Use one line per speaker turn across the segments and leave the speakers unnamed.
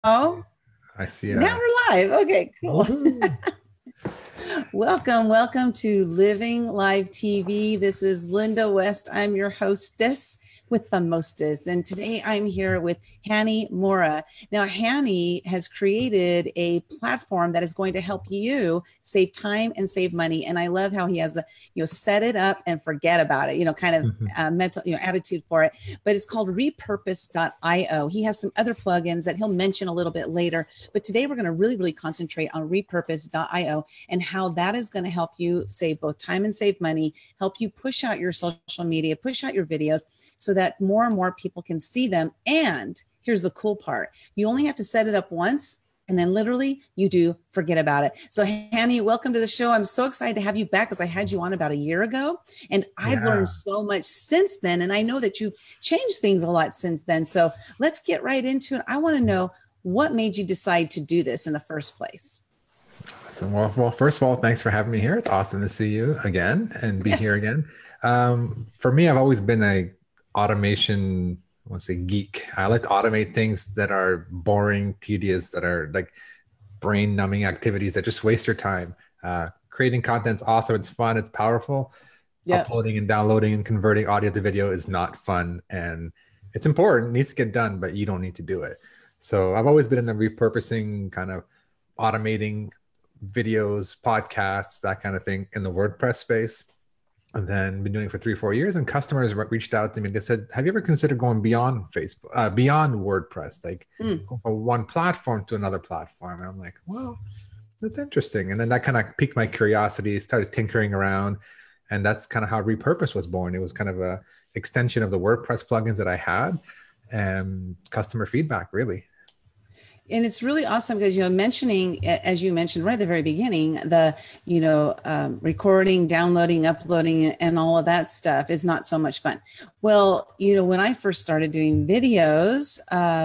Oh,
I see
now
a
we're live. Okay, cool.
woohoo.
Welcome to Living Live TV. This is Linda West. I'm your hostess with the mostest. And today I'm here with Hani Mourra. Now, Hani has created a platform that is going to help you save time and save money. And I love how he has a, set it up and forget about it, kind of
Mhm.
mental, attitude for it. But it's called repurpose.io. He has some other plugins that he'll mention a little bit later. But today we're going to really concentrate on repurpose.io and how that is going to help you save both time and save money, help you push out your social media, push out your videos so that more and more people can see them. And here's the cool part. You only have to set it up once and then literally you do forget about it. So Hani, welcome to the show. I'm so excited to have you back because I had you on about a year ago and I've learned
Yeah.
so much since then. And I know that you've changed things a lot since then. So let's get right into it. I want to know what made you decide to do this in the first place?
So, first of all, thanks for having me here. It's awesome to see you again and be here
Yes.
again. For me, I've always been a automation, I want to say geek. I like to automate things that are boring, tedious, that are like brain numbing activities that just waste your time. Creating content's awesome. It's fun. It's powerful.
Yep.
Uploading and downloading and converting audio to video is not fun, and it's important. It needs to get done, but you don't need to do it. So I've always been in the repurposing kind of automating videos, podcasts, that kind of thing in the WordPress space. And then been doing it for 3 or 4 years. And customers reached out to me. They said, "Have you ever considered going beyond Facebook, beyond WordPress, like
Mm.
go from one platform to another platform?" And I'm like, "Well, that's interesting." And then that kind of piqued my curiosity. Started tinkering around, and that's kind of how Repurpose was born. It was kind of a extension of the WordPress plugins that I had, and customer feedback, really.
And it's really awesome because mentioning, as you mentioned right at the very beginning, the recording, downloading, uploading, and all of that stuff is not so much fun. Well, when I first started doing videos,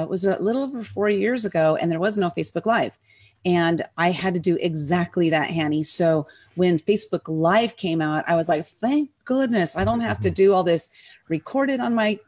was a little over 4 years ago, and there was no Facebook Live, and I had to do exactly that, Hanny. So when Facebook Live came out, I was like, thank goodness I don't have to
Mhm.
do all this recorded on my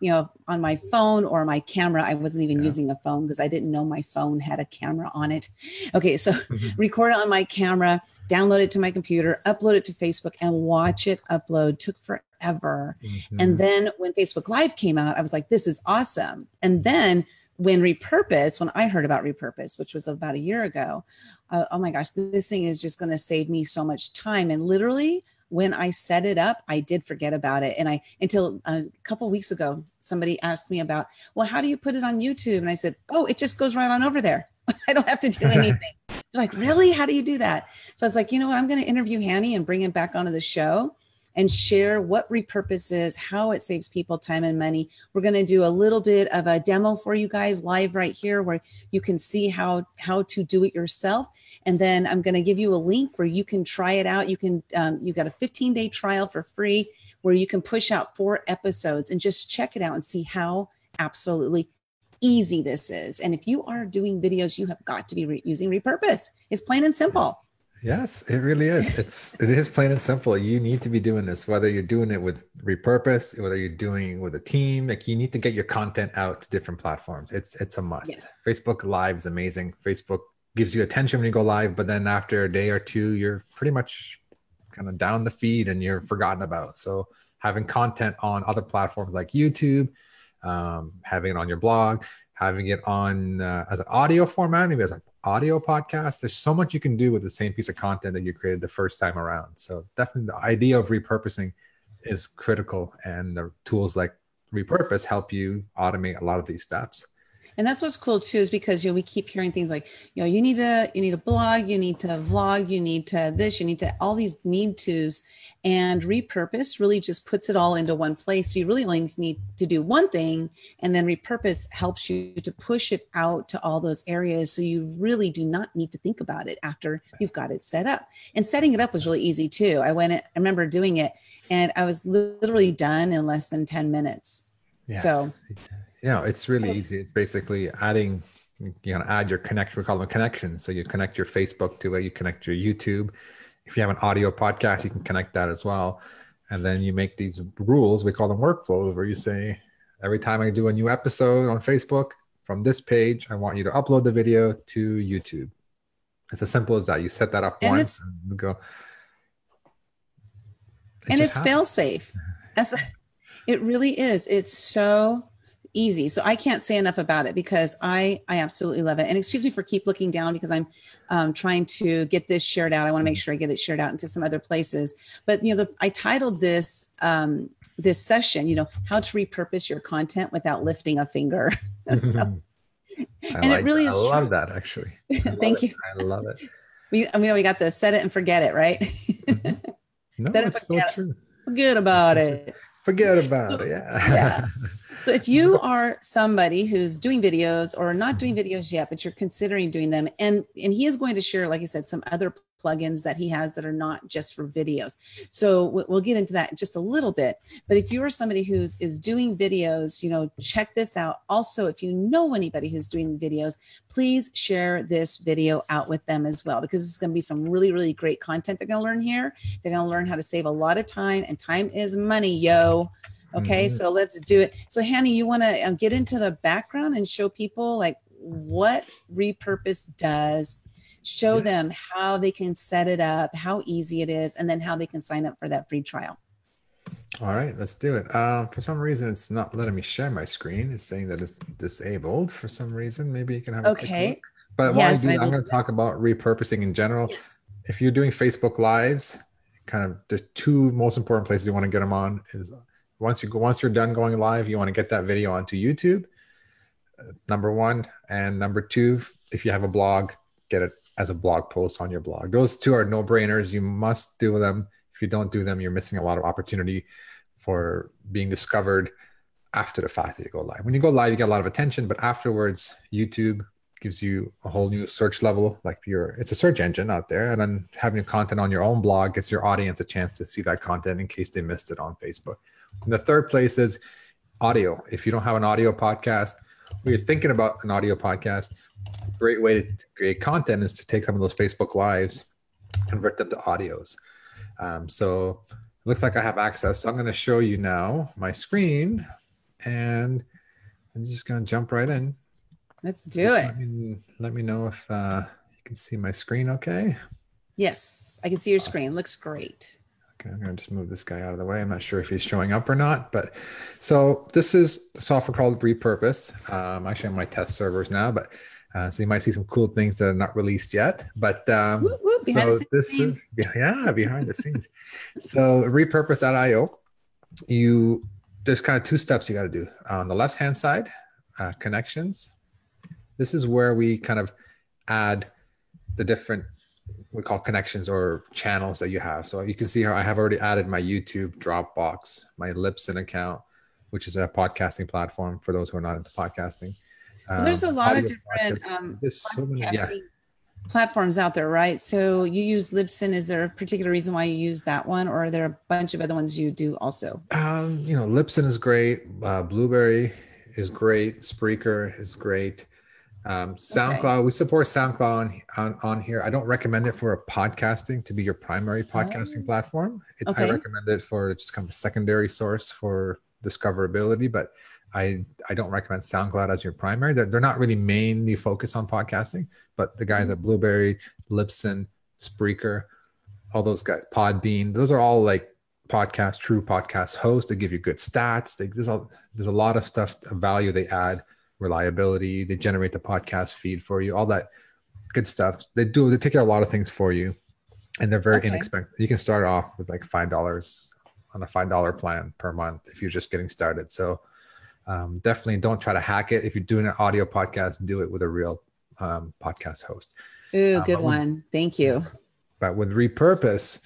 on my phone or my camera. I wasn't even
Yeah.
using a phone because I didn't know my phone had a camera on it. Okay, so
Mhm.
record it on my camera, download it to my computer, upload it to Facebook, and watch it upload took forever. And
Mhm.
then when Facebook Live came out, I was like, this is awesome. And then when I heard about Repurpose, which was about a year ago, oh my gosh, this thing is just going to save me so much time. And literally, when I set it up, I did forget about it. And until a couple of weeks ago, somebody asked me about, well, how do you put it on YouTube? And I said, oh, it just goes right on over there. I don't have to do anything. They're like, really? How do you do that? So I was like, you know what? I'm going to interview Hanny and bring him back onto the show and share what Repurpose is, how it saves people time and money. We're going to do a little bit of a demo for you guys live right here where you can see how to do it yourself. And then I'm going to give you a link where you can try it out. You got a 15-day trial for free where you can push out 4 episodes and just check it out and see how absolutely easy this is. And if you are doing videos, you have got to be using Repurpose. It's plain and simple.
Yes, it really is. It is plain and simple. You need to be doing this, whether you're doing it with Repurpose, whether you're doing it with a team. Like you need to get your content out to different platforms. It's a must.
Yes.
Facebook Live is amazing. Facebook gives you attention when you go live, but then after a day or two, you're pretty much kind of down the feed and you're forgotten about. So having content on other platforms like YouTube, having it on your blog, having it on as an audio format, maybe as an audio podcast. There's so much you can do with the same piece of content that you created the first time around. So definitely the idea of repurposing is critical, and the tools like Repurpose help you automate a lot of these steps.
And that's what's cool too, is because we keep hearing things like, you need a blog, you need to vlog, you need to this, you need to all these need tos, and Repurpose really just puts it all into one place. So you really only need to do one thing, and then Repurpose helps you to push it out to all those areas. So you really do not need to think about it after you've got it set up. And setting it up was really easy too. I remember doing it, and I was literally done in less than 10 minutes. So
Yes. Yeah, it's really easy. It's basically adding, add your connect, we call them connections. So you connect your Facebook to it, you connect your YouTube. If you have an audio podcast, you can connect that as well. And then you make these rules, we call them workflows, where you say, every time I do a new episode on Facebook, from this page, I want you to upload the video to YouTube. It's as simple as that. You set that up
And
once and go.
It's fail safe. It really is. It's so easy. So I can't say enough about it because I absolutely love it. And excuse me for keep looking down because I'm trying to get this shared out. I want to make sure I get it shared out into some other places. But I titled this this session, how to repurpose your content without lifting a finger. So, and it really is.
I love that actually.
Thank you.
I love it.
We got the set it and forget it, right?
Mm-hmm. No,
set it,
it's so true.
Forget about it.
Forget about it. Yeah.
So if you are somebody who's doing videos or not doing videos yet, but you're considering doing them, and he is going to share, like I said, some other plugins that he has that are not just for videos. So we'll get into that in just a little bit. But if you are somebody who is doing videos, check this out. Also, if you know anybody who's doing videos, please share this video out with them as well, because it's going to be some really, really great content they're going to learn here. They're going to learn how to save a lot of time, and time is money, yo. Okay, so let's do it. So Hani, you want to get into the background and show people like what Repurpose does, show them how they can set it up, how easy it is, and then how they can sign up for that free trial.
All right, let's do it. For some reason, it's not letting me share my screen. It's saying that it's disabled for some reason. Maybe you can have a quick look. But while I do, I'm going to talk about repurposing in general.
Yes.
If you're doing Facebook Lives, kind of the two most important places you want to get them on is once you're done going live, you want to get that video onto YouTube, number one. And number two, if you have a blog, get it as a blog post on your blog. Those two are no-brainers. You must do them. If you don't do them, you're missing a lot of opportunity for being discovered after the fact that you go live. When you go live, you get a lot of attention, but afterwards, YouTube gives you a whole new search level. It's a search engine out there, and then having content on your own blog gives your audience a chance to see that content in case they missed it on Facebook. And the third place is audio. If you don't have an audio podcast, or you're thinking about an audio podcast, a great way to create content is to take some of those Facebook Lives, convert them to audios. So it looks like I have access. So I'm going to show you now my screen, and I'm just going to jump right in.
Let's do it.
Let me know if you can see my screen okay.
Yes, I can see your screen. Looks great.
Okay, I'm going to just move this guy out of the way. I'm not sure if he's showing up or not, but so this is the software called Repurpose. Actually, on my test servers now, but so you might see some cool things that are not released yet. But behind the scenes. Behind the scenes. So repurpose.io, there's kind of two steps you got to do. On the left-hand side, connections. This is where we kind of add the different, we call connections or channels that you have. So you can see here, I have already added my YouTube, Dropbox, my Libsyn account, which is a podcasting platform for those who are not into podcasting.
There's a lot of different podcasting platforms out there, right? So you use Libsyn. Is there a particular reason why you use that one, or are there a bunch of other ones you do also?
Libsyn is great. Blueberry is great. Spreaker is great. SoundCloud, we support SoundCloud on here. I don't recommend it for a podcasting to be your primary podcasting platform. I recommend it for just kind of a secondary source for discoverability, but I don't recommend SoundCloud as your primary. They're not really mainly focused on podcasting, but the guys at Blueberry, Libsyn, Spreaker, all those guys, Podbean, those are all like true podcast hosts. They give you good stats. There's a lot of stuff, of value they add. Reliability, they generate the podcast feed for you, all that good stuff. They take care of a lot of things for you, and they're very inexpensive. You can start off with like $5 on a $5 plan per month if you're just getting started. So definitely don't try to hack it. If you're doing an audio podcast, do it with a real podcast host.
Ooh, good one. Thank you.
But with Repurpose,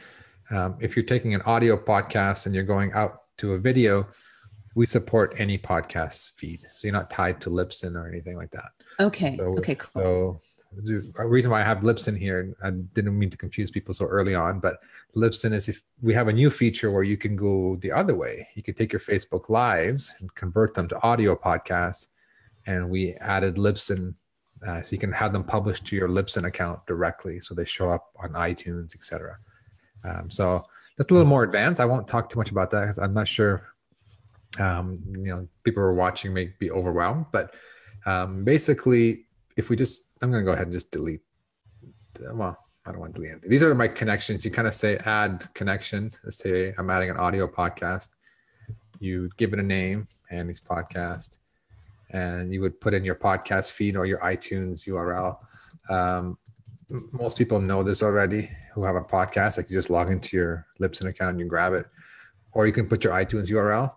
if you're taking an audio podcast and you're going out to a video, we support any podcast feed. So you're not tied to Libsyn or anything like that.
Okay.
Cool. So the reason why I have Libsyn here, I didn't mean to confuse people so early on, but Libsyn is, if we have a new feature where you can go the other way, you can take your Facebook Lives and convert them to audio podcasts. And we added Libsyn, so you can have them published to your Libsyn account directly. So they show up on iTunes, etc. So that's a little more advanced. I won't talk too much about that because I'm not sure, people who are watching may be overwhelmed, but Basically, if we just, I'm going to go ahead and just delete. Well, I don't want to delete anything. These are my connections. You kind of say add connection. Let's say I'm adding an audio podcast. You give it a name, Andy's podcast, and you would put in your podcast feed or your iTunes URL. Most people know this already who have a podcast. Like you just log into your Libsyn account and you grab it, or you can put your iTunes URL.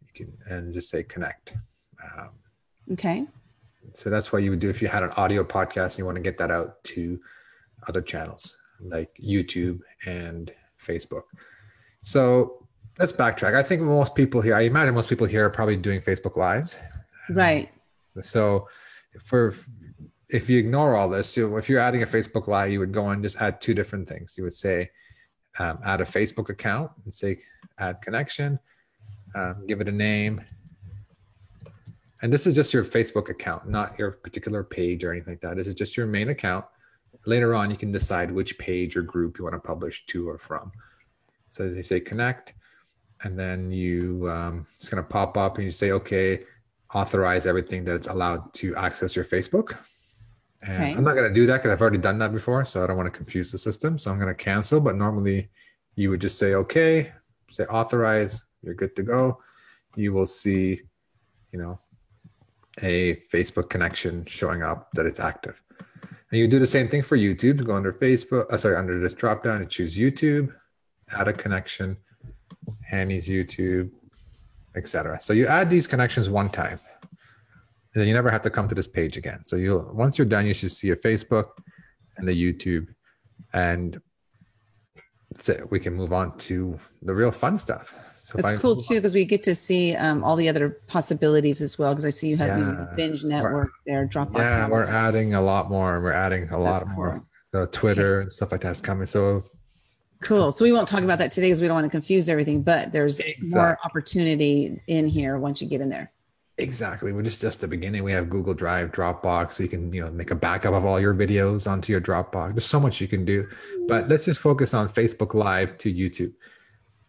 You can and just say connect.
Okay.
So that's what you would do if you had an audio podcast and you want to get that out to other channels like YouTube and Facebook. So let's backtrack. I think most people here, I imagine most people here are probably doing Facebook Lives.
Right.
So if you ignore all this, if you're adding a Facebook Live, you would go and just add two different things. You would say, add a Facebook account and say, add connection, give it a name. And this is just your Facebook account, not your particular page or anything like that. This is just your main account. Later on, you can decide which page or group you want to publish to or from. So they say connect, and then you, it's going to pop up and you say, okay, authorize everything that's allowed to access your Facebook. And okay. I'm not going to do that because I've already done that before. So I don't want to confuse the system. So I'm going to cancel, but normally you would just say, okay, say authorize, you're good to go. You will see, a Facebook connection showing up that it's active. And you do the same thing for YouTube. Go under Facebook, under this drop down and choose YouTube, add a connection, Hanny's YouTube, etc. So you add these connections one time, and then you never have to come to this page again. So once you're done, you should see your Facebook and the YouTube, and that's it. We can move on to the real fun stuff. So
it's cool too, because we get to see all the other possibilities as well. Because I see you have Binge Network there, Dropbox.
Yeah, we're adding a lot more. We're adding a lot more. So Twitter and stuff like that's coming. So
cool. So we won't talk about that today because we don't want to confuse everything. But there's more opportunity in here once you get in there.
Exactly. We're just the beginning. We have Google Drive, Dropbox, so you can make a backup of all your videos onto your Dropbox. There's so much you can do. But let's just focus on Facebook Live to YouTube.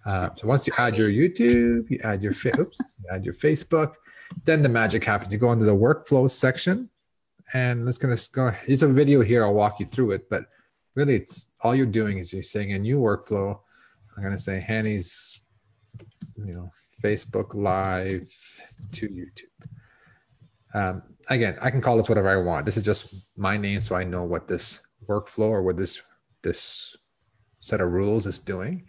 So once you add your YouTube, you add your Facebook, then the magic happens. You go into the workflow section, and let's go. Here's a video here. I'll walk you through it, but really, it's all you're doing is you're saying a new workflow. I'm going to say Hanny's, Facebook Live to YouTube. Again, I can call this whatever I want. This is just my name, so I know what this workflow or what this set of rules is doing.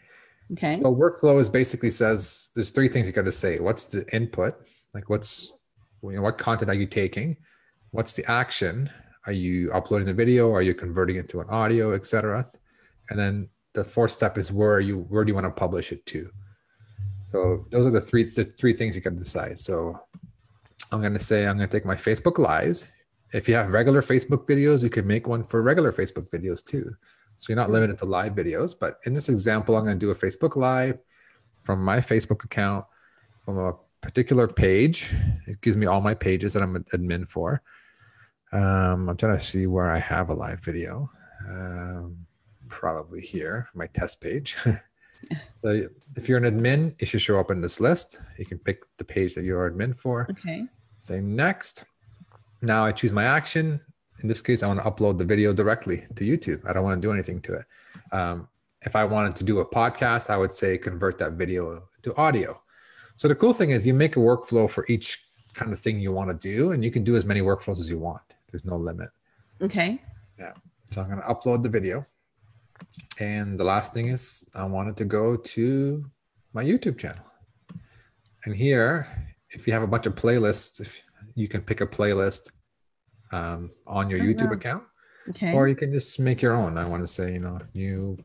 Okay.
So workflow is basically says there's three things you got to say. What's the input? Like what content are you taking? What's the action? Are you uploading the video? Are you converting it to an audio, etc.? And then the fourth step is where do you want to publish it to? So those are the three things you got to decide. So I'm going to take my Facebook Lives. If you have regular Facebook videos, you can make one for regular Facebook videos too. So you're not limited to live videos, but in this example, I'm going to do a Facebook Live from my Facebook account from a particular page. It gives me all my pages that I'm an admin for. I'm trying to see where I have a live video. Probably here, my test page. So if you're an admin, it should show up in this list. You can pick the page that you're admin for.
Okay.
Say next. Now I choose my action. In this case, I want to upload the video directly to YouTube. I don't want to do anything to it. If I wanted to do a podcast, I would say convert that video to audio. So the cool thing is you make a workflow for each kind of thing you want to do, and you can do as many workflows as you want. There's no limit.
Okay.
Yeah. So I'm going to upload the video. And the last thing is I want it to go to my YouTube channel. And here, if you have a bunch of playlists, you can pick a playlist on your YouTube account.
Okay.
Or you can just make your own. I want to say, new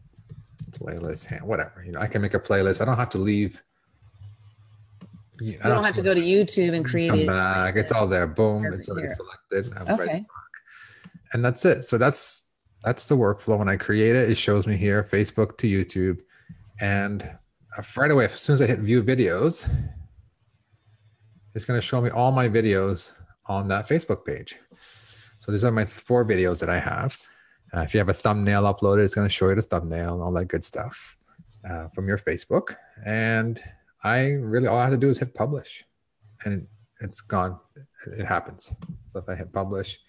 playlist, whatever. I can make a playlist. I don't have to leave.
You don't have to go to YouTube and create it.
Back. It's all there. Boom. It's already selected.
Okay.
And that's it. So that's the workflow. When I create it, it shows me here, Facebook to YouTube. And right away, as soon as I hit view videos, it's going to show me all my videos on that Facebook page. So these are my 4 videos that I have. If you have a thumbnail uploaded, it's going to show you the thumbnail and all that good stuff from your Facebook. And all I have to do is hit publish. And it's gone. It happens. So if I hit publish,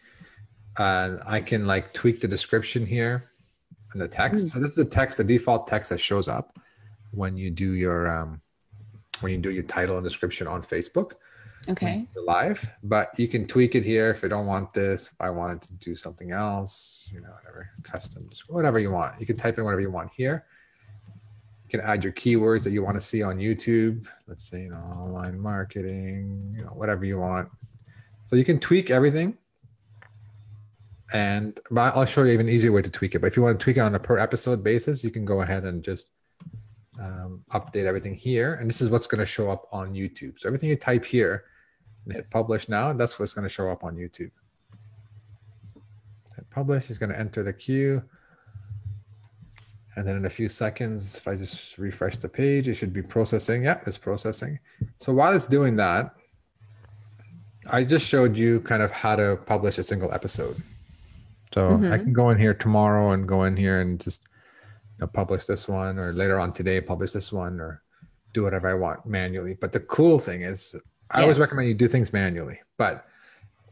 I can like tweak the description here and the text. So this is the text, the default text that shows up when you do your title and description on Facebook.
Okay.
Live, but you can tweak it here if you don't want this. If I wanted to do something else, whatever, custom, whatever you want. You can type in whatever you want here. You can add your keywords that you want to see on YouTube. Let's say, online marketing, whatever you want. So you can tweak everything. But I'll show you even easier way to tweak it. But if you want to tweak it on a per episode basis, you can go ahead and just update everything here. And this is what's going to show up on YouTube. So everything you type here and hit publish now, that's what's going to show up on YouTube. Hit publish, he's going to enter the queue. And then in a few seconds, if I just refresh the page, it should be processing. Yep, it's processing. So while it's doing that, I just showed you kind of how to publish a single episode. So I can go in here tomorrow and go in here and just publish this one, or later on today, publish this one, or do whatever I want manually. But the cool thing is I always recommend you do things manually. But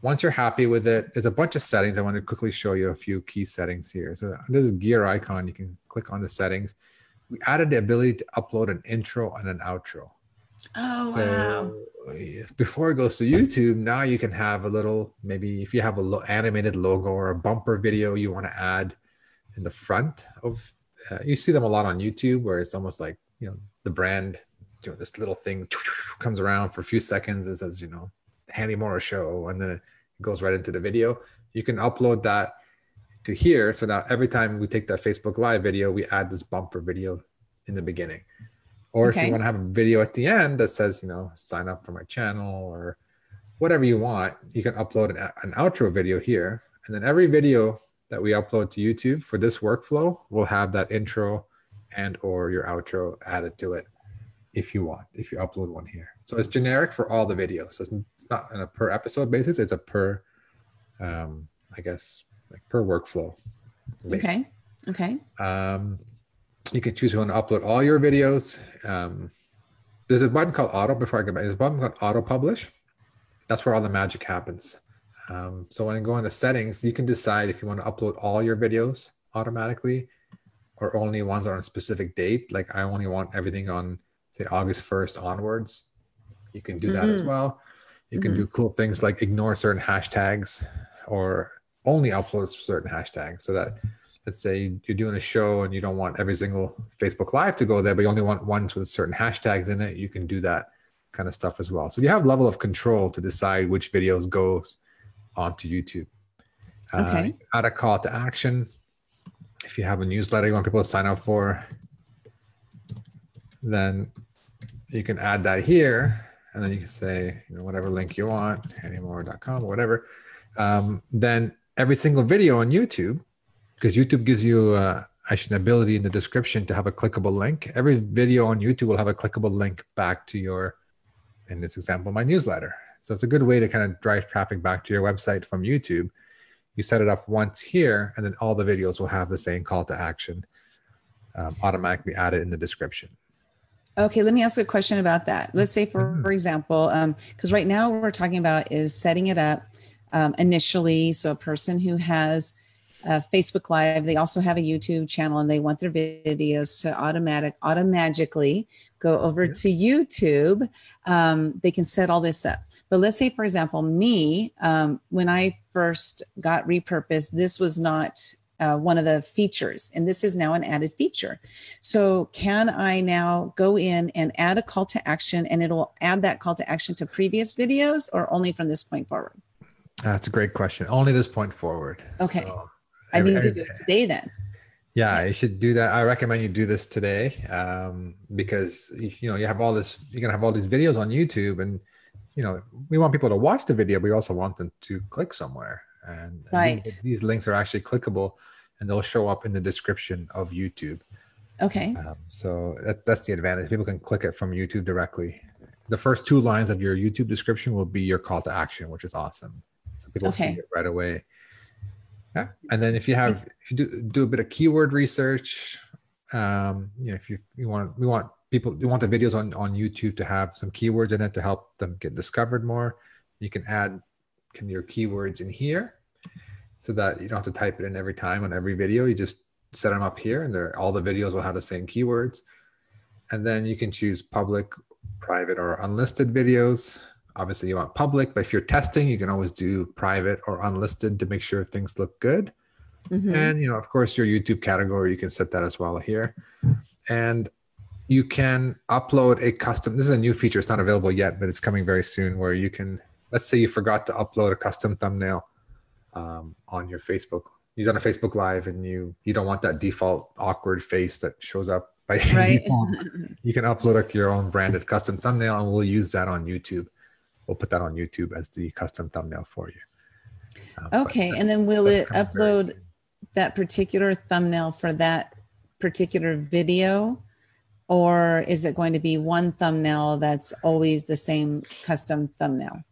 once you're happy with it, there's a bunch of settings. I want to quickly show you a few key settings here. So under this gear icon, you can click on the settings. We added the ability to upload an intro and an outro.
Oh, wow.
Before it goes to YouTube, now you can have a little, maybe if you have a animated logo or a bumper video you want to add in the front of, you see them a lot on YouTube where it's almost like, the brand, this little thing comes around for a few seconds and says, Hani Mourra show, and then it goes right into the video. You can upload that to here. So now every time we take that Facebook Live video, we add this bumper video in the beginning. Or if you want to have a video at the end that says, sign up for my channel or whatever you want, you can upload an outro video here. And then every video that we upload to YouTube for this workflow will have that intro and or your outro added to it if you want, if you upload one here. So it's generic for all the videos. So it's not on a per episode basis, it's a per, I guess, like per workflow basis.
Okay.
You can choose when to upload all your videos. There's a button called auto, before I get back, there's a button called auto publish. That's where all the magic happens. So when you go into settings, you can decide if you want to upload all your videos automatically or only ones that are on a specific date. Like I only want everything on, say, August 1st onwards. You can do that as well. You can do cool things like ignore certain hashtags or only upload certain hashtags, so that, let's say you're doing a show and you don't want every single Facebook Live to go there, but you only want ones with certain hashtags in it. You can do that kind of stuff as well. So you have level of control to decide which videos goes onto YouTube. Add a call to action. If you have a newsletter you want people to sign up for, then you can add that here. And then you can say, whatever link you want, hanimourra.com or whatever. Then every single video on YouTube, because YouTube gives you actually an ability in the description to have a clickable link. Every video on YouTube will have a clickable link back to your, in this example, my newsletter. So it's a good way to kind of drive traffic back to your website from YouTube. You set it up once here, and then all the videos will have the same call to action automatically added in the description.
Okay, let me ask a question about that. Let's say, for example, because right now what we're talking about is setting it up initially. So a person who has Facebook Live, they also have a YouTube channel, and they want their videos to automatically go over to YouTube. They can set all this up. But let's say, for example, me, when I first got Repurpose, this was not one of the features, and this is now an added feature. So can I now go in and add a call to action, and it'll add that call to action to previous videos, or only from this point forward?
That's a great question. Only this point forward.
Okay.
So
I need to do it today then.
Yeah, you should do that. I recommend you do this today because you have all this. You're gonna have all these videos on YouTube, and we want people to watch the video, but we also want them to click somewhere. And these links are actually clickable, and they'll show up in the description of YouTube.
Okay.
So that's the advantage. People can click it from YouTube directly. The first two lines of your YouTube description will be your call to action, which is awesome. So people see it right away. Yeah. And then if you do a bit of keyword research, if we want people, you want the videos on YouTube to have some keywords in it to help them get discovered more. You can add your keywords in here so that you don't have to type it in every time on every video. You just set them up here, and all the videos will have the same keywords. And then you can choose public, private, or unlisted videos. Obviously you want public, but if you're testing, you can always do private or unlisted to make sure things look good. And, of course, your YouTube category, you can set that as well here. And you can upload a custom, this is a new feature, it's not available yet, but it's coming very soon, where you can, let's say you forgot to upload a custom thumbnail on your Facebook. You've done a Facebook Live and you don't want that default awkward face that shows up by default. You can upload your own branded custom thumbnail, and we'll use that on YouTube. We'll put that on YouTube as the custom thumbnail for you.
Okay, and then will it upload that particular thumbnail for that particular video, or is it going to be one thumbnail that's always the same custom thumbnail?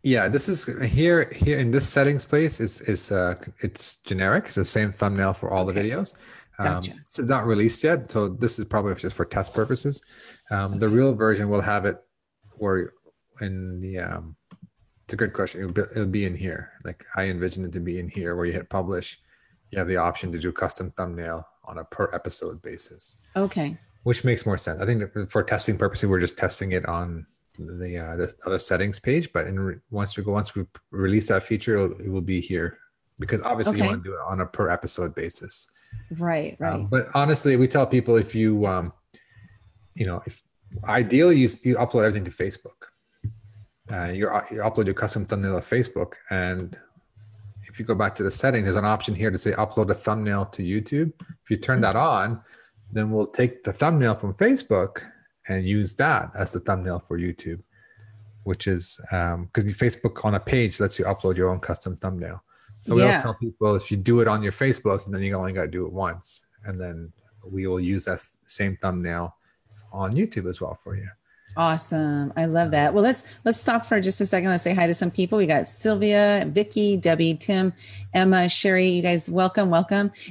Yeah, this is here in this settings place it's generic. It's the same thumbnail for all the videos.
Gotcha.
It's not released yet, so this is probably just for test purposes. The real version will have it where in the it's a good question. It'll be in here. Like I envision it to be in here where you hit publish. You have the option to do custom thumbnail on a per episode basis.
Okay.
Which makes more sense. I think that for testing purposes, we're just testing it on the other settings page. But once we release that feature, it will be here, because obviously you want to do it on a per episode basis. Right. But honestly, we tell people if you, if ideally you upload everything to Facebook. You upload your custom thumbnail to Facebook, and if you go back to the settings, there's an option here to say upload a thumbnail to YouTube. If you turn that on, then we'll take the thumbnail from Facebook and use that as the thumbnail for YouTube, which is because Facebook on a page lets you upload your own custom thumbnail. So we always tell people, if you do it on your Facebook, then you only got to do it once, and then we will use that same thumbnail on YouTube as well for you.
Awesome. I love that. Well, let's stop for just a second. Let's say hi to some people. We got Sylvia, Vicky, Debbie, Tim, Emma, Sherry. You guys, welcome.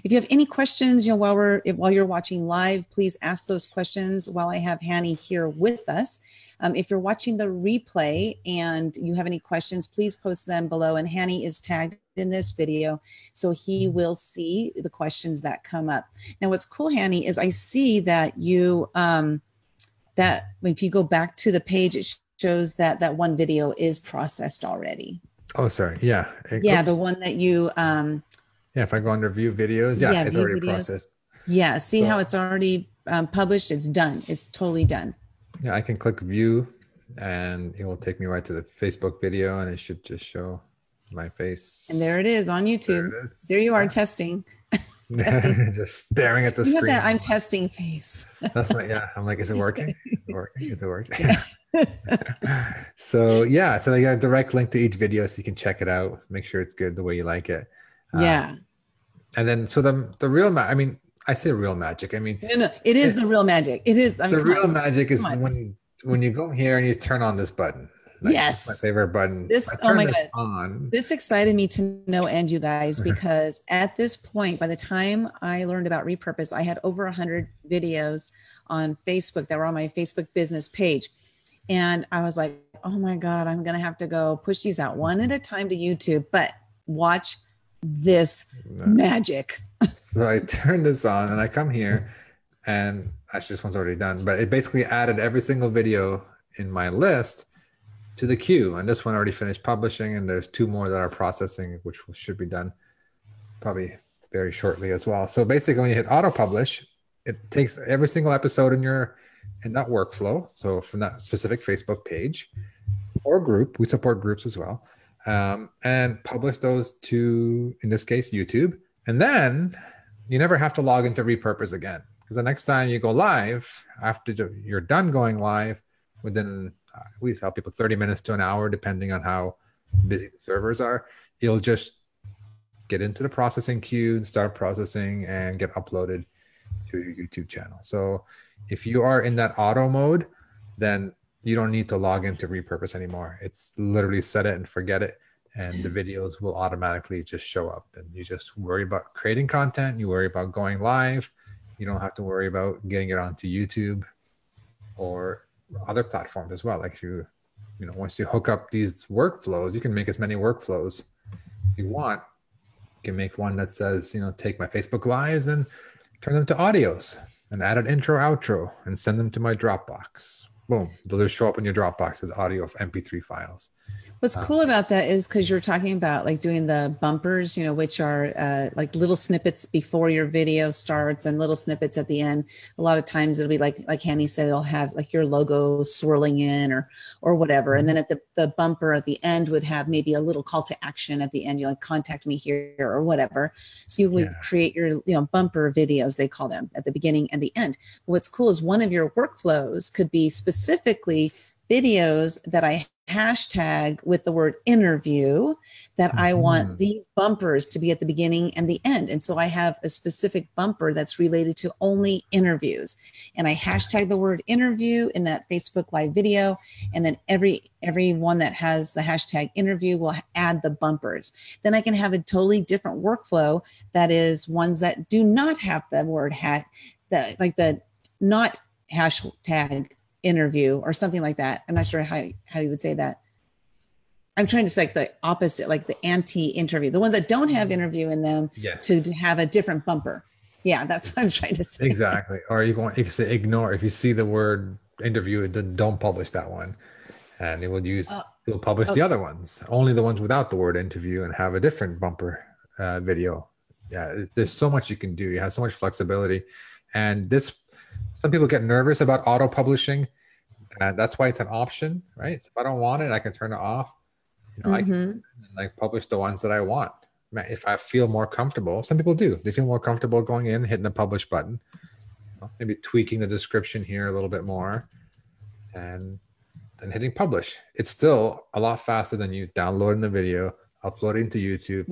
If you have any questions, while you're watching live, please ask those questions while I have Hani here with us. If you're watching the replay and you have any questions, please post them below. And Hani is tagged in this video, so he will see the questions that come up. Now, what's cool, Hani, is I see that you, that if you go back to the page, it shows that one video is processed already.
Oh, sorry. Yeah.
The one that you,
if I go under view videos, it's already processed.
Yeah. See how it's already published. It's done. It's totally done.
Yeah. I can click view and it will take me right to the Facebook video, and it should just show my face.
And there it is on YouTube. There you are testing.
Just staring at the screen.
That I'm testing face.
That's I'm like, is it working? Is it working? So they got a direct link to each video, so you can check it out, make sure it's good the way you like it. And then so the real I say real magic. No,
it is the real magic. It is.
The real magic is when you go here and you turn on this button.
Yes,
my favorite button.
Oh my God. This excited me to no end, you guys, because at this point, by the time I learned about Repurpose, I had over 100 videos on Facebook that were on my Facebook business page. And I was like, oh my God, I'm going to have to go push these out one at a time to YouTube, but watch this magic.
So I turned this on and I come here, and actually this one's already done, but it basically added every single video in my list to the queue, and this one already finished publishing, and there's 2 more that are processing, which should be done probably very shortly as well. So basically, when you hit auto publish, it takes every single episode in that workflow. So from that specific Facebook page or group, we support groups as well, and publish those to, in this case, YouTube. And then you never have to log into Repurpose again, because the next time you go live, after you're done going live, within we tell people 30 minutes to an hour, depending on how busy the servers are, you'll just get into the processing queue and start processing and get uploaded to your YouTube channel. So if you are in that auto mode, then you don't need to log into Repurpose anymore. It's literally set it and forget it, and the videos will automatically just show up, and you just worry about creating content. You worry about going live. You don't have to worry about getting it onto YouTube. or other platforms as well. Like if once you hook up these workflows, you can make as many workflows as you want. You can make one that says, take my Facebook Lives and turn them to audios and add an intro, outro, and send them to my Dropbox. Boom. They'll just show up in your Dropbox as audio of MP3 files.
What's cool about that is because you're talking about like doing the bumpers, which are like little snippets before your video starts and little snippets at the end. A lot of times it'll be like Hani said, it'll have like your logo swirling in or whatever. And then at the bumper at the end would have maybe a little call to action at the end. You like contact me here or whatever. So you would create your, bumper videos, they call them, at the beginning and the end. What's cool is one of your workflows could be specifically videos that I hashtag with the word interview, that I want these bumpers to be at the beginning and the end. And so I have a specific bumper that's related to only interviews. And I hashtag the word interview in that Facebook Live video. And then every one that has the hashtag interview will add the bumpers. Then I can have a totally different workflow that is ones that do not have the word the not hashtag interview or something like that. I'm not sure how you would say that. I'm trying to say like the opposite, like the anti-interview, the ones that don't have interview in them, to have a different bumper. Yeah, that's what I'm trying to say.
Exactly. Or you can say ignore. If you see the word interview, then don't publish that one. And it will publish the other ones, only the ones without the word interview, and have a different bumper video. Yeah, there's so much you can do. You have so much flexibility. And some people get nervous about auto publishing, and that's why it's an option, right? So if I don't want it, I can turn it off. I can like publish the ones that I want. If I feel more comfortable, some people do. They feel more comfortable going in, hitting the publish button, maybe tweaking the description here a little bit more, and then hitting publish. It's still a lot faster than you downloading the video, uploading to YouTube.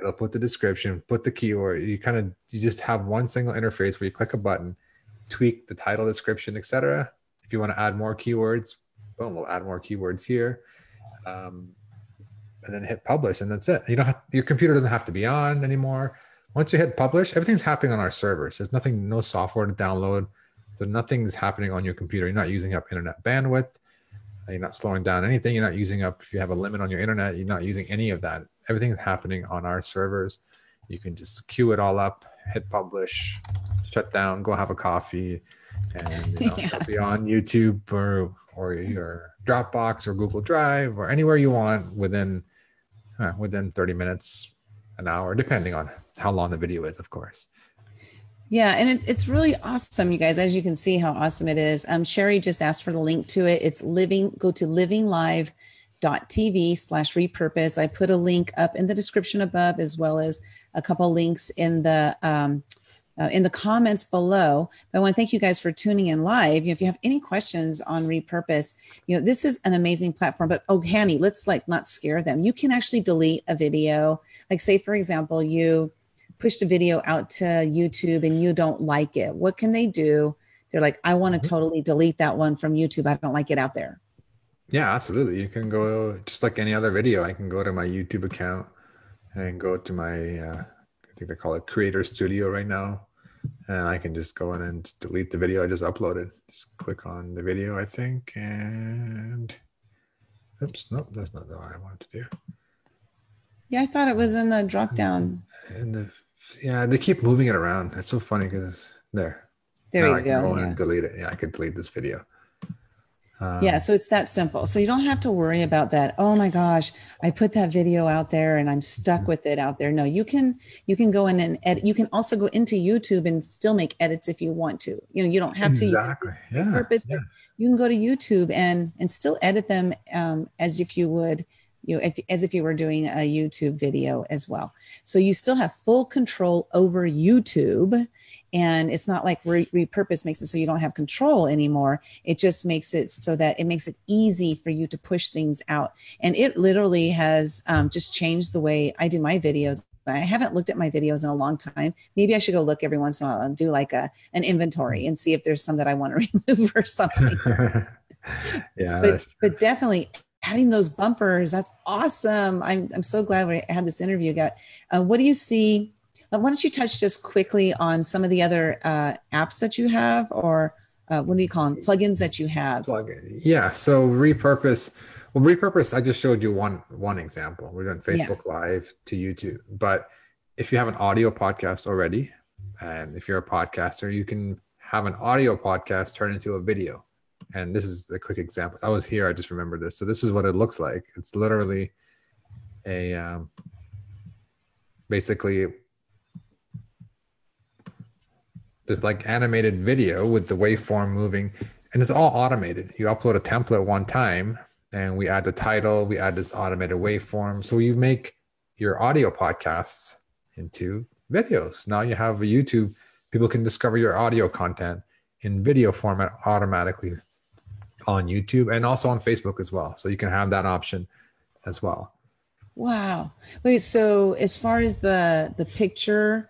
I'll put the description, put the keyword. You just have one single interface where you click a button, tweak the title, description, etc. If you want to add more keywords, boom, we'll add more keywords here, and then hit publish, and that's it. Your computer doesn't have to be on anymore. Once you hit publish, everything's happening on our servers. There's no software to download, so nothing's happening on your computer. You're not using up internet bandwidth. You're not slowing down anything. You're not using up, if you have a limit on your internet, you're not using any of that. Everything's happening on our servers. You can just queue it all up, hit publish, shut down, go have a coffee, and it'll be on YouTube or your Dropbox or Google Drive or anywhere you want within 30 minutes, an hour, depending on how long the video is, of course.
Yeah, and it's really awesome, you guys. As you can see how awesome it is. Sherry just asked for the link to it. It's go to livinglive.tv/repurpose. I put a link up in the description above, as well as a couple links in the comments below. But I want to thank you guys for tuning in live. If you have any questions on Repurpose, this is an amazing platform. But Hani, let's not scare them. You can actually delete a video. Like say, for example, you pushed a video out to YouTube and you don't like it. What can they do? They're like, I want to totally delete that one from YouTube. I don't like it out there.
Yeah, absolutely. You can go just like any other video. I can go to my YouTube account and go to my, I think they call it Creator Studio right now. And I can just go in and just delete the video I just uploaded. Just click on the video, I think. And oops, nope, that's not what I wanted to do.
Yeah, I thought it was in the drop down.
Yeah, they keep moving it around. It's so funny because there
you
go. And delete it. Yeah, I could delete this video.
So it's that simple. So you don't have to worry about that. Oh my gosh, I put that video out there and I'm stuck with it out there. No, you can go in and edit. You can also go into YouTube and still make edits if you want to. You don't have to purpose. Yeah. You can go to YouTube and still edit them as if you would. As if you were doing a YouTube video as well. So you still have full control over YouTube, and it's not like Repurpose makes it so you don't have control anymore. It just makes it so that it makes it easy for you to push things out. And it literally has just changed the way I do my videos. I haven't looked at my videos in a long time. Maybe I should go look every once in a while and do like an inventory and see if there's some that I want to remove or something. But definitely adding those bumpers, that's awesome. I'm so glad we had this interview. What do you see? Why don't you touch just quickly on some of the other apps that you have, or what do you call them? Plugins that you have.
Plug it. Yeah. So repurpose. Well, repurpose. I just showed you one example. We're doing
Yeah.
Facebook Live to YouTube. But if you have an audio podcast already, and if you're a podcaster, you can have an audio podcast turn into a video. And this is a quick example. I was here. I just remember this. So this is what it looks like. It's literally a basically this like animated video with the waveform moving, and it's all automated. You upload a template one time and we add the title, we add this automated waveform. So you make your audio podcasts into videos. Now you have a YouTube, people can discover your audio content in video format automatically on YouTube and also on Facebook as well. So you can have that option as well.
Wow. Wait, so as far as the picture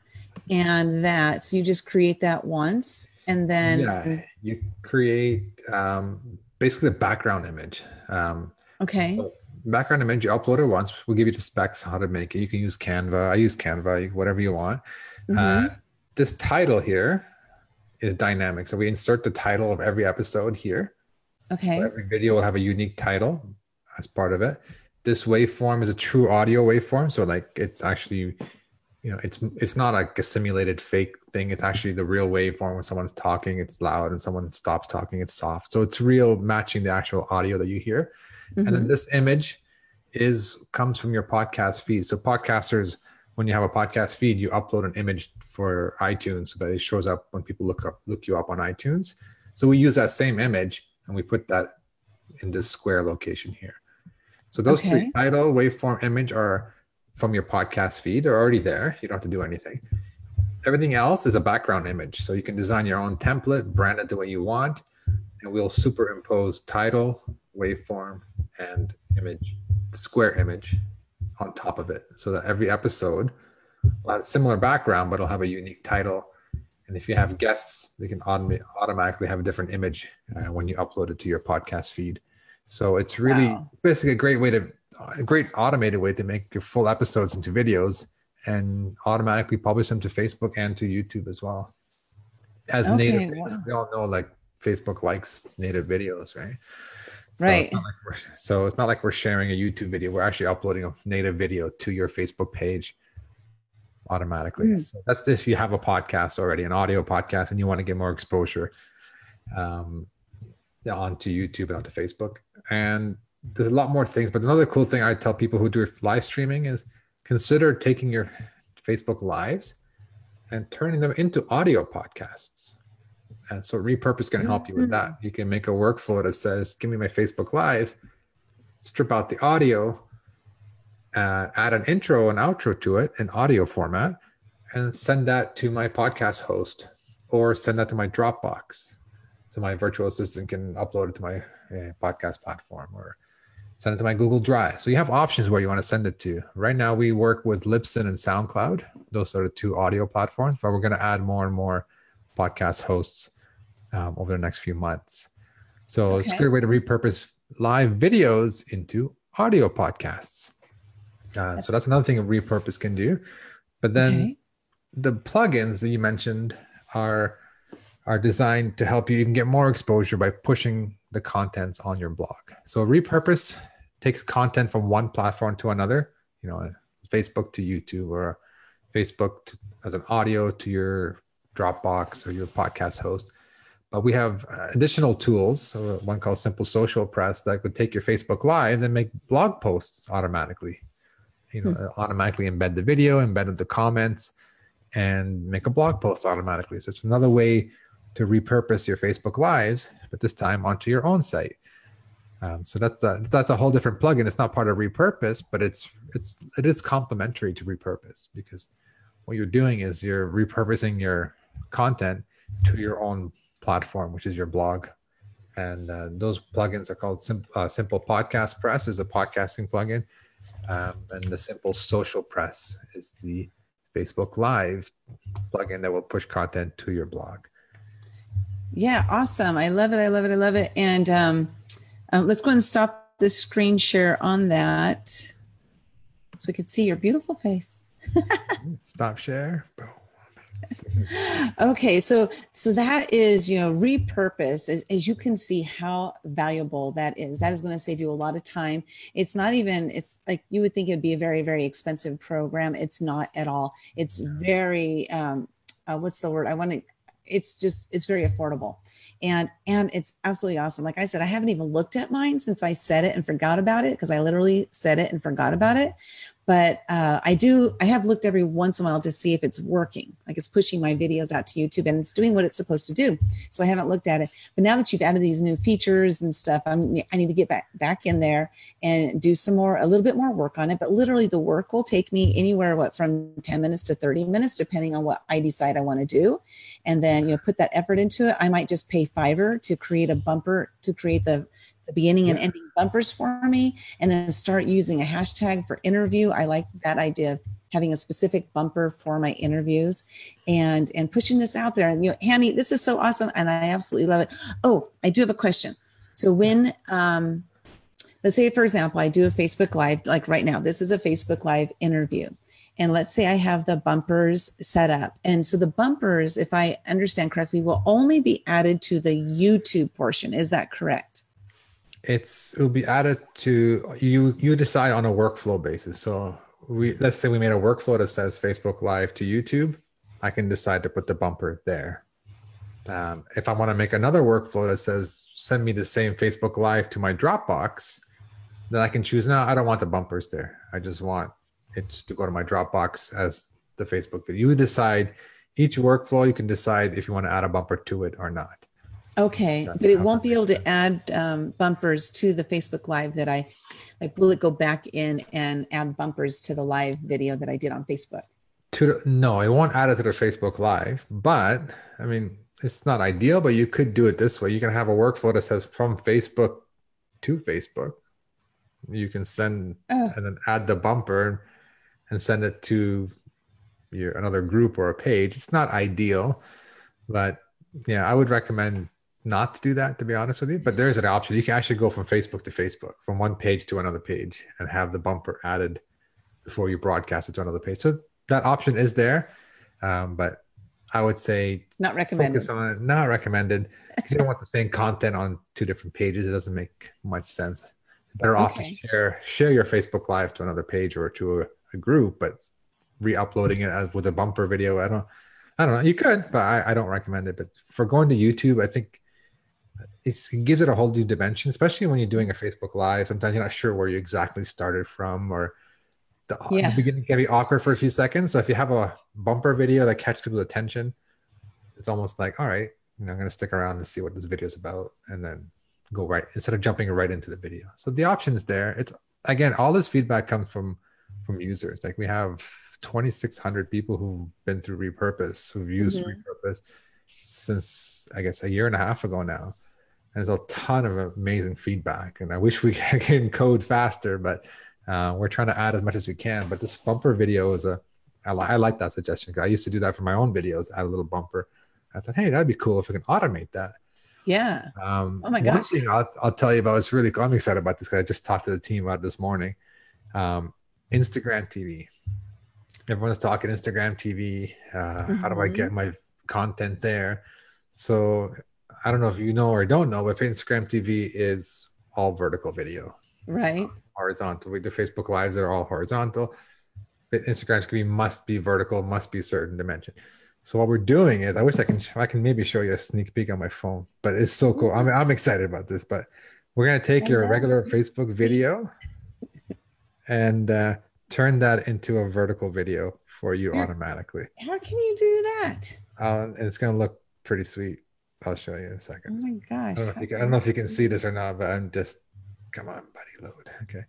and that, so you just create that once and then
Yeah, you create basically the background image.
okay.
So background image, you upload it once. We'll give you the specs how to make it. You can use Canva. I use Canva, whatever you want. This title here is dynamic. So we insert the title of every episode here.
Okay.
So every video will have a unique title as part of it. This waveform is a true audio waveform. So like it's actually, you know, it's not like a simulated fake thing. It's actually the real waveform. When someone's talking, it's loud, and someone stops talking, it's soft. So it's real, matching the actual audio that you hear. And then this image comes from your podcast feed. So podcasters, when you have a podcast feed, you upload an image for iTunes so that it shows up when people look you up on iTunes. So we use that same image and we put that in this square location here. So those three, title, waveform, image, are from your podcast feed. They're already there. You don't have to do anything. Everything else is a background image. So you can design your own template, brand it the way you want, and we'll superimpose title, waveform, and image, square image on top of it, so that every episode will have a similar background, but it'll have a unique title. And if you have guests, they can automatically have a different image when you upload it to your podcast feed. So it's really basically a great automated way to make your full episodes into videos and automatically publish them to Facebook and to YouTube as well. As native, we all know like Facebook likes native videos, right? So
right.
It's not like we're sharing a YouTube video. We're actually uploading a native video to your Facebook page automatically. So that's if you have a podcast already, an audio podcast, and you want to get more exposure onto YouTube and onto Facebook. And there's a lot more things, but another cool thing I tell people who do live streaming is consider taking your Facebook lives and turning them into audio podcasts. And so Repurpose can help you with that. You can make a workflow that says, give me my Facebook lives, strip out the audio, add an intro and outro to it in audio format, and send that to my podcast host, or send that to my Dropbox. So my virtual assistant can upload it to my podcast platform, or send it to my Google Drive. So you have options where you want to send it to. Right now we work with Libsyn and SoundCloud. Those are the two audio platforms, but we're going to add more and more podcast hosts over the next few months. So it's a great way to repurpose live videos into audio podcasts. So that's another thing a Repurpose can do. But then the plugins that you mentioned are designed to help you even get more exposure by pushing the contents on your blog. So Repurpose takes content from one platform to another, you know, Facebook to YouTube, or Facebook as an audio to your Dropbox or your podcast host. But we have additional tools, so one called Simple Social Press, that would take your Facebook Live and make blog posts automatically. You know, automatically embed the video, embed the comments, and make a blog post automatically. So it's another way to repurpose your Facebook Lives, but this time onto your own site. So that's a whole different plugin. It's not part of Repurpose, but it is complementary to Repurpose, because what you're doing is you're repurposing your content to your own platform, which is your blog. And those plugins are called Simple Podcast Press is a podcasting plugin. And the Simple Social Press is the Facebook Live plugin that will push content to your blog.
Yeah, awesome. I love it. I love it. I love it. And let's go and stop the screen share on that so we can see your beautiful face.
Stop share.
Okay, so that is, repurpose. As you can see how valuable that is. That is going to save you a lot of time. It's not even, it's like you would think it'd be a very, very expensive program. It's not at all. It's very what's the word? It's very affordable. And it's absolutely awesome. Like I said, I haven't even looked at mine since I said it and forgot about it, because I literally said it and forgot about it. But I have looked every once in a while to see if it's working, like it's pushing my videos out to YouTube and it's doing what it's supposed to do. So I haven't looked at it. But now that you've added these new features and stuff, I need to get back in there and do a little bit more work on it. But literally the work will take me anywhere, from 10 minutes to 30 minutes, depending on what I decide I want to do. And then, put that effort into it. I might just pay Fiverr to create a bumper, to create the beginning and ending bumpers for me, and then start using a hashtag for interview. I like that idea of having a specific bumper for my interviews, and pushing this out there. And Hani, this is so awesome, and I absolutely love it. Oh, I do have a question. So when let's say, for example, I do a Facebook Live, like right now, this is a Facebook Live interview. And let's say I have the bumpers set up. And so the bumpers, if I understand correctly, will only be added to the YouTube portion. Is that correct?
It'll be added to you decide on a workflow basis. So let's say we made a workflow that says Facebook Live to YouTube. I can decide to put the bumper there. If I want to make another workflow that says send me the same Facebook Live to my Dropbox, then I can choose, no, I don't want the bumpers there. I just want it to go to my Dropbox as the Facebook video. You decide each workflow. You can decide if you want to add a bumper to it or not.
Okay, but it won't be able to add bumpers to the Facebook Live that I like. Will it go back in and add bumpers to the live video that I did on Facebook?
No, it won't add it to the Facebook Live, but I mean, it's not ideal, but you could do it this way. You can have a workflow that says from Facebook to Facebook. You can send and then add the bumper and send it to another group or a page. It's not ideal, but yeah, I would recommend not to do that, to be honest with you. But there's an option. You can actually go from Facebook to Facebook, from one page to another page, and have the bumper added before you broadcast it to another page. So that option is there, but I would say
not recommended.
Focus on it. Not recommended. You don't want the same content on two different pages. It doesn't make much sense. It's better off to share your Facebook Live to another page or to a group, but re-uploading it with a bumper video, I don't know. You could, but I don't recommend it. But for going to YouTube, I think it gives it a whole new dimension, especially when you're doing a Facebook Live. Sometimes you're not sure where you exactly started from, or the beginning can be awkward for a few seconds. So if you have a bumper video that catches people's attention, it's almost like, all right, I'm going to stick around and see what this video is about, and then go right instead of jumping right into the video. So the option is there. It's, again, all this feedback comes from users. Like we have 2,600 people who've been through Repurpose, who've used Repurpose since, I guess, a year and a half ago now. And there's a ton of amazing feedback. And I wish we could code faster, but we're trying to add as much as we can. But this bumper video is I like that suggestion, because I used to do that for my own videos, add a little bumper. I thought, hey, that'd be cool if we can automate that.
Yeah. Oh my gosh.
One thing I'll tell you about is really cool. I'm excited about this because I just talked to the team about it this morning. Instagram TV. Everyone's talking Instagram TV. How do I get my content there? So I don't know if you know or don't know, but Instagram TV is all vertical video.
Right.
Horizontal. We do Facebook Lives that are all horizontal. But Instagram TV must be vertical, must be a certain dimension. So what we're doing is, I wish I can maybe show you a sneak peek on my phone, but it's so cool. I'm excited about this. But we're gonna take your regular Facebook video and turn that into a vertical video for you automatically.
How can you do that?
And it's gonna look pretty sweet. I'll show you in a second.
Oh my gosh.
I don't know if you can see this or not, but I'm just, come on, buddy, load. Okay.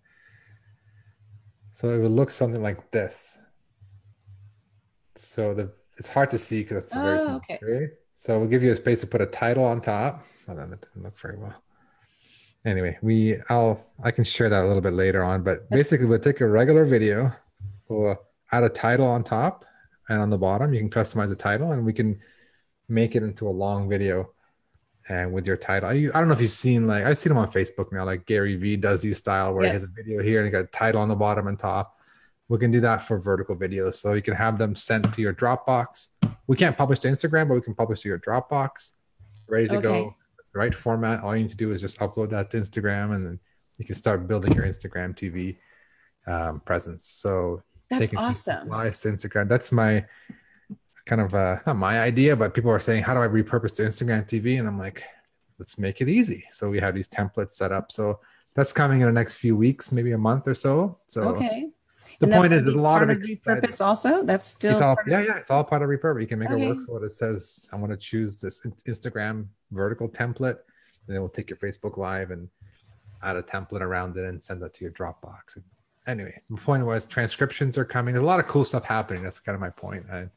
So it would look something like this. So it's hard to see because it's very small. Okay. So we'll give you a space to put a title on top. Oh, that didn't look very well. Anyway, I can share that a little bit later on, but basically we'll take a regular video, we'll add a title on top and on the bottom. You can customize the title, and we can make it into a long video. And with your title, I don't know if you've seen, like, I've seen them on Facebook now, like Gary Vee does these style where he has a video here and he got a title on the bottom and top. We can do that for vertical videos. So you can have them sent to your Dropbox we can't publish to Instagram, but we can publish to your Dropbox, ready to go, the right format. All you need to do is just upload that to Instagram, and then you can start building your Instagram TV presence. So
That's
taking
awesome.
live to Instagram. That's my kind of not my idea, but people are saying, how do I repurpose to Instagram TV? And I'm like, let's make it easy. So we have these templates set up. So that's coming in the next few weeks, maybe a month or so. So the
And
point is, there's a lot of
Repurpose also. That's still
it's all it's all part of Repurpose. You can make a
Okay.
workflow that says, I want to choose this Instagram vertical template, and it will take your Facebook Live and add a template around it and send that to your Dropbox. And anyway, the point was transcriptions are coming. There's a lot of cool stuff happening. That's kind of my point. And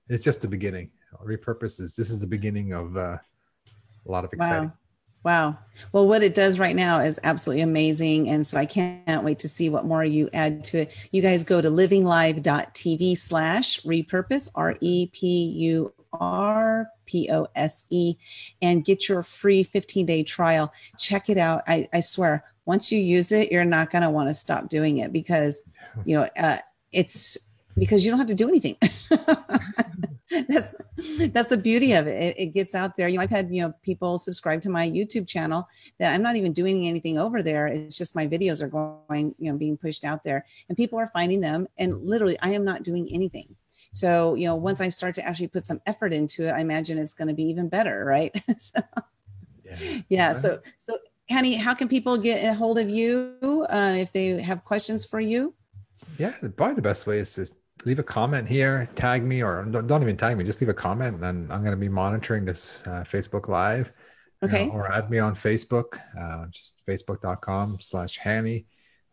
it's just the beginning. Repurpose this is the beginning of a lot of exciting.
Wow. Well, what it does right now is absolutely amazing. And so I can't wait to see what more you add to it. You guys go to livinglive.tv/repurpose, REPURPOSE, and get your free 15-day trial. Check it out. I swear, once you use it, you're not going to want to stop doing it because, it's because you don't have to do anything. That's the beauty of it. It gets out there. I've had, people subscribe to my YouTube channel that I'm not even doing anything over there. It's just my videos are going, being pushed out there, and people are finding them. And literally, I am not doing anything. So, once I start to actually put some effort into it, I imagine it's going to be even better. Right. So, So Hani, how can people get a hold of you if they have questions for you?
Yeah. Probably the best way is to leave a comment here, tag me, or don't even tag me, just leave a comment, and I'm going to be monitoring this Facebook Live.
Okay.
Or add me on Facebook, just facebook.com/Hani,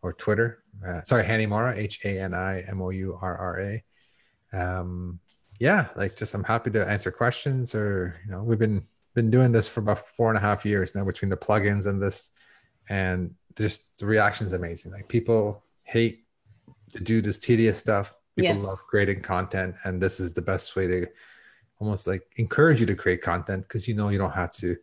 or Twitter. Hani Mourra, HANIMOURRA. I'm happy to answer questions, or, we've been doing this for about 4.5 years now between the plugins and this, and just the reaction is amazing. Like, people hate to do this tedious stuff. People love creating content, and this is the best way to almost like encourage you to create content, because you don't have to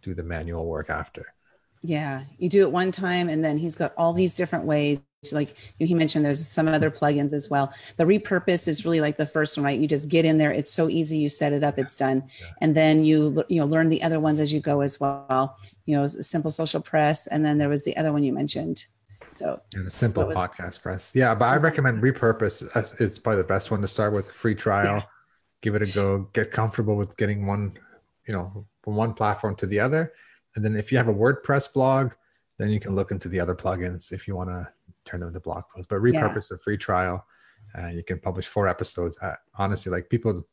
do the manual work after.
Yeah, you do it one time, and then he's got all these different ways. Like he mentioned, there's some other plugins as well. But Repurpose is really like the first one, right? You just get in there. It's so easy. You set it up, it's done. And then you learn the other ones as you go as well. Simple Social Press. And then there was the other one you mentioned. So
and a simple podcast press. Yeah, but I recommend Repurpose is probably the best one to start with. Free trial. Yeah. Give it a go. Get comfortable with getting one, from one platform to the other. And then if you have a WordPress blog, then you can look into the other plugins if you want to turn them into blog posts. But Repurpose, a free trial. You can publish 4 episodes. Honestly, like, people,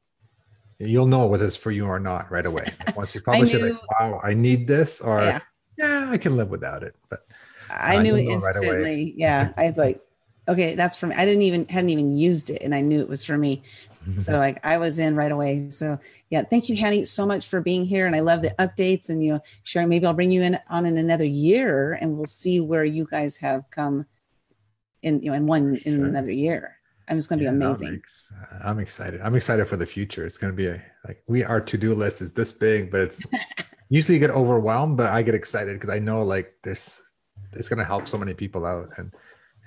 you'll know whether it's for you or not right away. Once you publish it, like, wow, I need this, or yeah, I can live without it. But
I knew it instantly. Right, I was like, okay, that's for me. I hadn't even used it, and I knew it was for me. So like, I was in right away. So yeah, thank you, Hani, so much for being here. And I love the updates and, sharing. Maybe I'll bring you in another year, and we'll see where you guys have come in another year. It's going to be amazing.
I'm excited. I'm excited for the future. It's going to be our to-do list is this big, but it's usually you get overwhelmed, but I get excited because I know it's going to help so many people out. And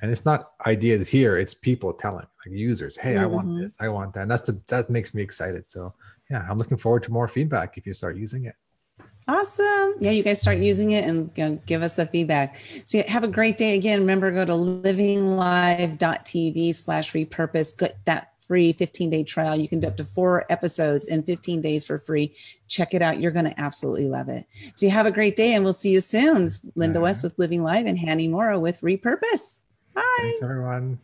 it's not ideas here, it's people telling, like, users, hey, I want this, I want that. And that makes me excited. So yeah, I'm looking forward to more feedback if you start using it.
Awesome. Yeah, you guys start using it and give us the feedback. So have a great day. Again, remember, go to livinglive.tv/repurpose. Get that free 15-day trial. You can do up to 4 episodes in 15 days for free. Check it out. You're going to absolutely love it. So you have a great day, and we'll see you soon. Linda West with Living Live and Hani Mourra with Repurpose. Bye.
Thanks, everyone.